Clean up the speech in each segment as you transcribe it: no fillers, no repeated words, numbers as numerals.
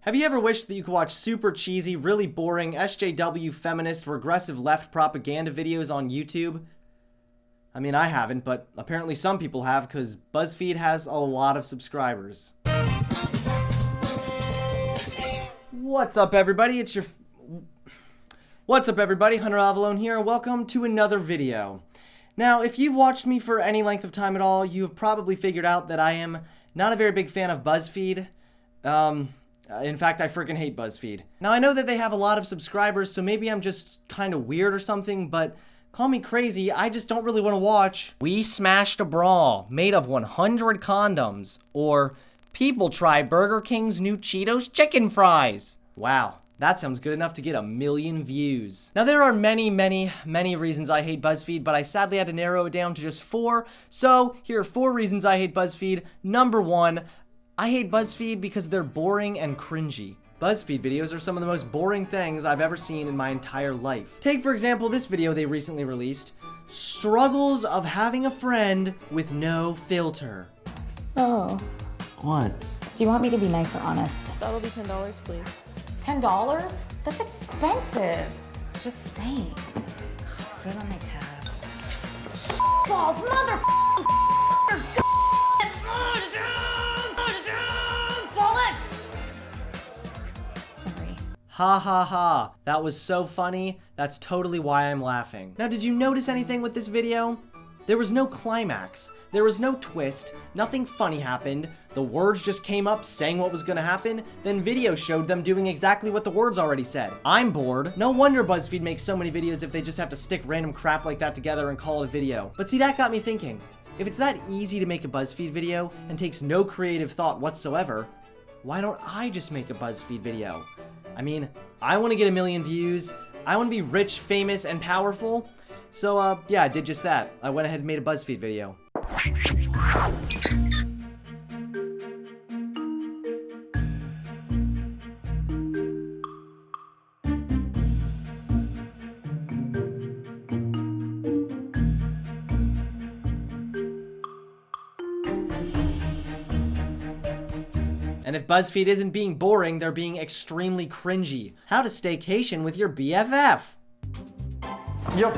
Have you ever wished that you could watch super cheesy, really boring, SJW feminist, regressive left propaganda videos on YouTube? I mean, I haven't, but apparently some people have because BuzzFeed has a lot of subscribers. What's up, everybody? What's up, everybody? Hunter Avallone here. Welcome to another video. Now, if you've watched me for any length of time at all, you have probably figured out that I am not a very big fan of BuzzFeed. In fact, I freaking hate BuzzFeed. Now, I know that they have a lot of subscribers, so maybe I'm just kind of weird or something, but call me crazy, I just don't really want to watch We Smashed a Bra made of 100 condoms, or People Try Burger King's new Cheetos chicken fries. Wow, that sounds good enough to get 1 million views. Now, there are many reasons I hate BuzzFeed, but I sadly had to narrow it down to just 4, so here are 4 reasons I hate BuzzFeed. Number 1, I hate BuzzFeed because they're boring and cringy. BuzzFeed videos are some of the most boring things I've ever seen in my entire life. Take, for example, this video they recently released, Struggles of Having a Friend with No Filter. Oh. What? Do you want me to be nice or honest? That'll be $10, please. $10? That's expensive. Just saying. Put it on my tab. Balls, mother bollocks! Sorry. Ha ha ha. That was so funny. That's totally why I'm laughing. Now, did you notice anything with this video? There was no climax. There was no twist. Nothing funny happened. The words just came up saying what was gonna happen. Then video showed them doing exactly what the words already said. I'm bored. No wonder BuzzFeed makes so many videos if they just have to stick random crap like that together and call it a video. But see, that got me thinking. If it's that easy to make a BuzzFeed video and takes no creative thought whatsoever, why don't I just make a BuzzFeed video? I mean, I want to get 1 million views. I want to be rich, famous, and powerful. So, yeah, I did just that. I went ahead and made a BuzzFeed video. And if BuzzFeed isn't being boring, they're being extremely cringy. How to staycation with your BFF. Yup.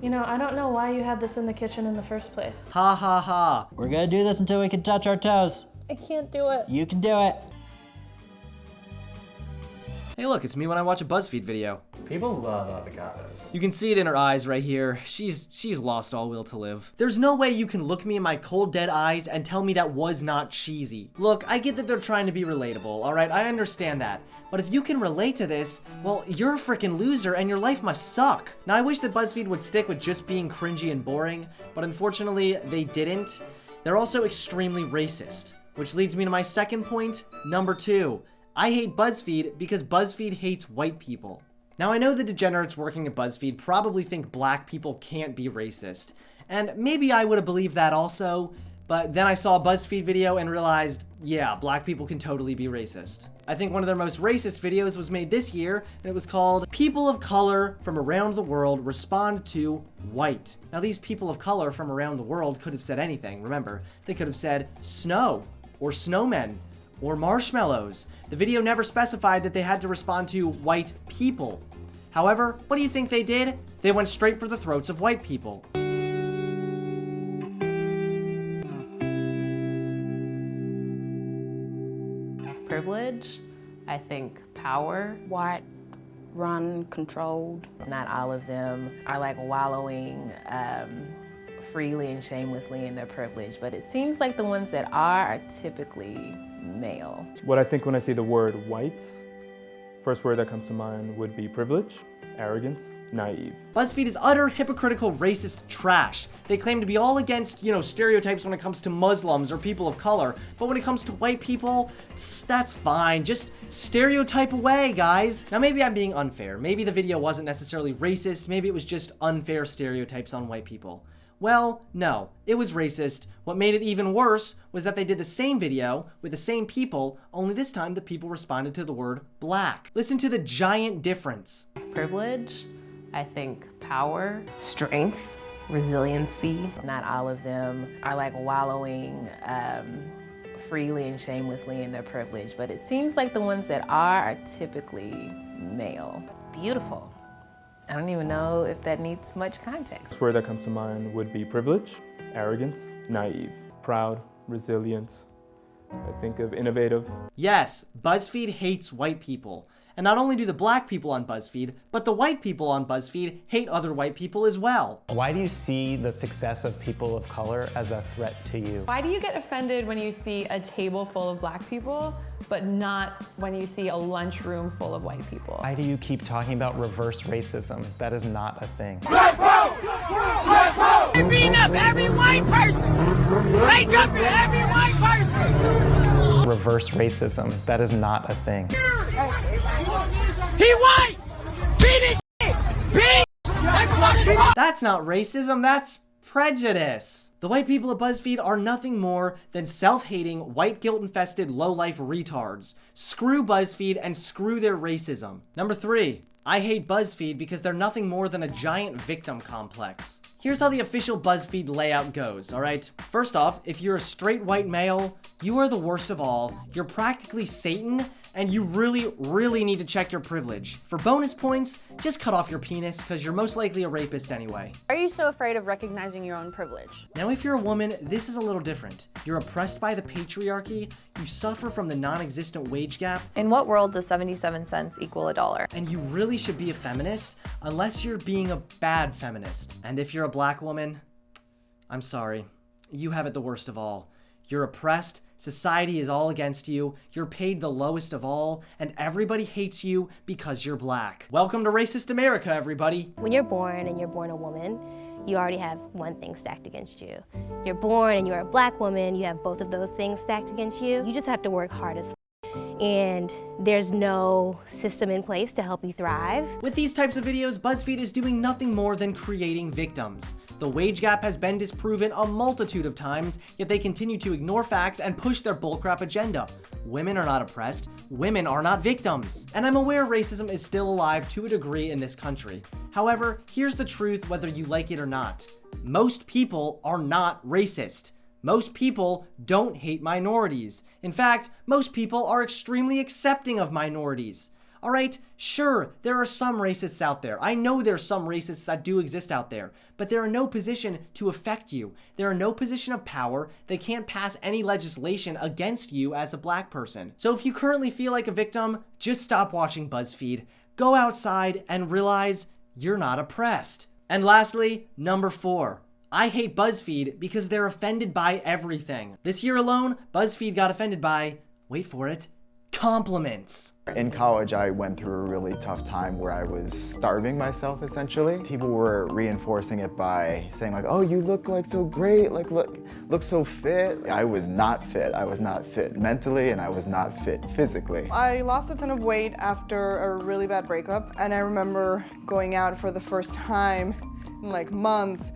You know, I don't know why you had this in the kitchen in the first place. Ha ha ha. We're gonna do this until we can touch our toes. I can't do it. You can do it. Hey look, it's me when I watch a BuzzFeed video. People love avocados. You can see it in her eyes right here. She's lost all will to live. There's no way you can look me in my cold dead eyes and tell me that was not cheesy. Look, I get that they're trying to be relatable, alright? I understand that. But if you can relate to this, well, you're a freaking loser and your life must suck. Now, I wish that BuzzFeed would stick with just being cringy and boring, but unfortunately, they didn't. They're also extremely racist. Which leads me to my second point, number 2. I hate BuzzFeed because BuzzFeed hates white people. Now, I know the degenerates working at BuzzFeed probably think black people can't be racist, and maybe I would have believed that also, but then I saw a BuzzFeed video and realized, yeah, black people can totally be racist. I think one of their most racist videos was made this year, and it was called People of Color from Around the World Respond to White. Now, these people of color from around the world could have said anything, remember. They could have said snow, or snowmen, or marshmallows. The video never specified that they had to respond to white people. However, what do you think they did? They went straight for the throats of white people. Privilege, I think power. White, run, controlled. Not all of them are like wallowing freely and shamelessly in their privilege, but it seems like the ones that are typically male. What I think when I see the word white, first word that comes to mind would be privilege, arrogance, naive. BuzzFeed is utter hypocritical racist trash. They claim to be all against, stereotypes when it comes to Muslims or people of color, but when it comes to white people, that's fine. Just stereotype away, guys. Now, maybe I'm being unfair. Maybe the video wasn't necessarily racist. Maybe it was just unfair stereotypes on white people. Well, no, it was racist. What made it even worse was that they did the same video with the same people, only this time the people responded to the word black. Listen to the giant difference. Privilege, I think power, strength, resiliency. Not all of them are like wallowing freely and shamelessly in their privilege, but it seems like the ones that are typically male. Beautiful. I don't even know if that needs much context. The word that comes to mind would be privilege, arrogance, naive, proud, resilient. I think of innovative. Yes, BuzzFeed hates white people. And not only do the black people on BuzzFeed, but the white people on BuzzFeed hate other white people as well. Why do you see the success of people of color as a threat to you? Why do you get offended when you see a table full of black people, but not when you see a lunchroom full of white people? Why do you keep talking about reverse racism? That is not a thing. Black vote! Black vote! They beating up every white person! They jumping every white person! Reverse racism, that is not a thing. He white! Beat his shit! Beat! That's not racism, that's prejudice. The white people at BuzzFeed are nothing more than self-hating, white guilt-infested, low-life retards. Screw BuzzFeed and screw their racism. Number 3. I hate BuzzFeed because they're nothing more than a giant victim complex. Here's how the official BuzzFeed layout goes, alright? First off, if you're a straight white male, you are the worst of all, you're practically Satan, and you really need to check your privilege. For bonus points, just cut off your penis, because you're most likely a rapist anyway. Why are you so afraid of recognizing your own privilege? Now if you're a woman, this is a little different. You're oppressed by the patriarchy, you suffer from the non-existent wage gap. In what world does 77 cents equal $1? And you really should be a feminist, unless you're being a bad feminist. And if you're a black woman, I'm sorry, you have it the worst of all. You're oppressed, society is all against you, you're paid the lowest of all, and everybody hates you because you're black. Welcome to racist America, everybody. When you're born and you're born a woman, you already have one thing stacked against you. You're born and you're a black woman, you have both of those things stacked against you. You just have to work hard as and there's no system in place to help you thrive. With these types of videos, BuzzFeed is doing nothing more than creating victims. The wage gap has been disproven a multitude of times, yet they continue to ignore facts and push their bullcrap agenda. Women are not oppressed, women are not victims. And I'm aware racism is still alive to a degree in this country. However, here's the truth whether you like it or not. Most people are not racist. Most people don't hate minorities. In fact, most people are extremely accepting of minorities. Alright, sure, there are some racists out there. I know there's some racists that do exist out there, but they're in no position to affect you. They're in no position of power. They can't pass any legislation against you as a black person. So if you currently feel like a victim, just stop watching BuzzFeed. Go outside and realize you're not oppressed. And lastly, number 4. I hate BuzzFeed because they're offended by everything. This year alone, BuzzFeed got offended by, wait for it, compliments. In college, I went through a really tough time where I was starving myself, essentially. People were reinforcing it by saying like, oh, you look like so great, like look so fit. I was not fit. I was not fit mentally, and I was not fit physically. I lost a ton of weight after a really bad breakup, and I remember going out for the first time in like months,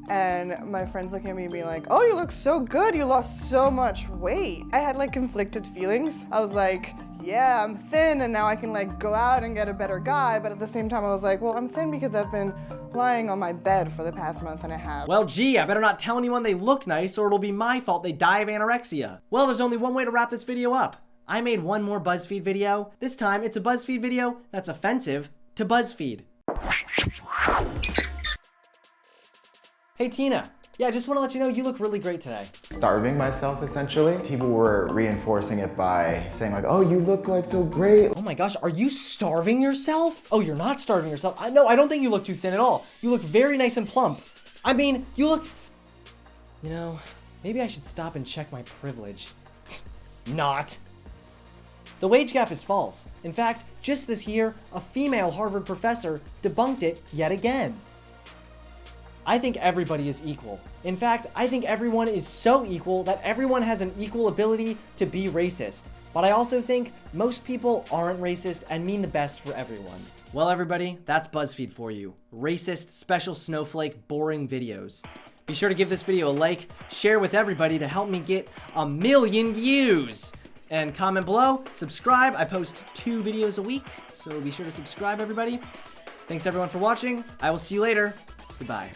and my friends looking at me and being like, oh, you look so good, you lost so much weight. I had like conflicted feelings. I was like, yeah, I'm thin and now I can like go out and get a better guy, but at the same time I was like, well, I'm thin because I've been lying on my bed for the past month and a half. Well, gee, I better not tell anyone they look nice or it'll be my fault they die of anorexia. Well, there's only one way to wrap this video up. I made one more BuzzFeed video. This time it's a BuzzFeed video that's offensive to BuzzFeed. Hey Tina, yeah, I just want to let you know you look really great today. Starving myself, essentially. People were reinforcing it by saying like, oh, you look like so great. Oh my gosh, are you starving yourself? Oh, you're not starving yourself. No, I don't think you look too thin at all. You look very nice and plump. I mean, you look... You know, maybe I should stop and check my privilege. Not. The wage gap is false. In fact, just this year, a female Harvard professor debunked it yet again. I think everybody is equal. In fact, I think everyone is so equal that everyone has an equal ability to be racist. But I also think most people aren't racist and mean the best for everyone. Well, everybody, that's BuzzFeed for you. Racist, special snowflake, boring videos. Be sure to give this video a like, share with everybody to help me get 1 million views. And comment below, subscribe. I post 2 videos a week, so be sure to subscribe, everybody. Thanks everyone for watching. I will see you later. Goodbye.